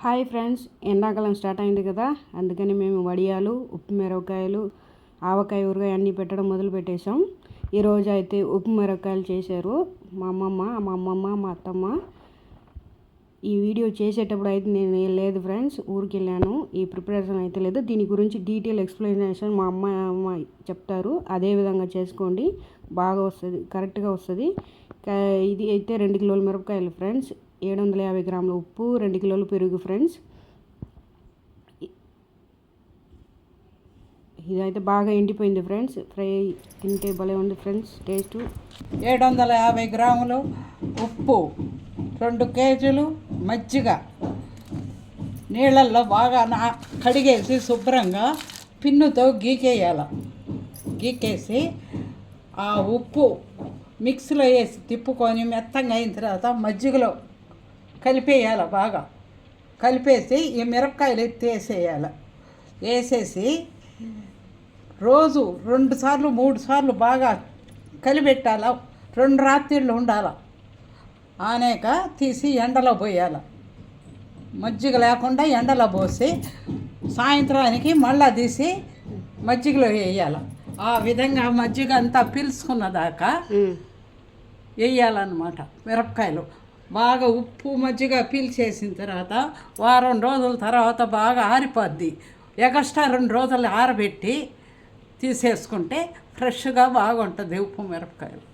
Hi friends, ఎండాకాలం start అయింది కదా, అందుకని మేము వడియాలు, ఉప్పు మిరపకాయలు, ఆవకాయ, ఊరగాయ అన్నీ పెట్టడం మొదలు పెట్టేశాం. ఈరోజు అయితే ఉప్పు మిరపకాయలు చేశారు మా అమ్మమ్మ, మా అత్తమ్మ. ఈ వీడియో చేసేటప్పుడు అయితే నేను లేదు ఫ్రెండ్స్, ఊరికి వెళ్ళాను. ఈ ప్రిపరేషన్ అయితే లేదు. దీని గురించి డీటెయిల్ ఎక్స్ప్లెనేషన్ మా అమ్మ చెప్తారు. అదే విధంగా చేసుకోండి, బాగా వస్తుంది, కరెక్ట్గా వస్తుంది. ఇది అయితే 2 కిలోల మిరపకాయలు ఫ్రెండ్స్, 750 గ్రాముల ఉప్పు, 2 కిలోలు పెరుగు ఫ్రెండ్స్. ఇదైతే బాగా ఎండిపోయింది ఫ్రెండ్స్. ఫ్రై తింటే భలే ఉంది ఫ్రెండ్స్ టేస్ట్. 750 గ్రాములు ఉప్పు, 2 కేజీలు మజ్జిగ నీళ్ళల్లో బాగా కడిగేసి శుభ్రంగా పిన్నుతో గీకేసి ఆ ఉప్పు మిక్సీలో వేసి తిప్పుకొని మెత్తంగా అయిన తర్వాత మజ్జిగలో కలిపేయాలి. బాగా కలిపేసి ఈ మిరపకాయలు వేసేయాలి. వేసేసి రోజు 2 సార్లు 3 సార్లు బాగా కలిపెట్టాల. 2 రాత్రిళ్ళు ఉండాలి. అనేక తీసి ఎండలో పోయాలి. మజ్జిగ లేకుండా ఎండలో పోసి సాయంత్రానికి మళ్ళా తీసి మజ్జిగలో వేయాలి. ఆ విధంగా మజ్జిగ అంతా పీల్చుకున్న దాకా వేయాలన్నమాట. మిరపకాయలు బాగా ఉప్పు మజ్జిగ పీల్చేసిన తర్వాత వారం రోజుల తర్వాత బాగా ఆరిపోద్ది. ఎగస్ట్రా 2 రోజులు ఆరబెట్టి తీసేసుకుంటే ఫ్రెష్గా బాగుంటుంది ఉప్పు మిరపకాయలు.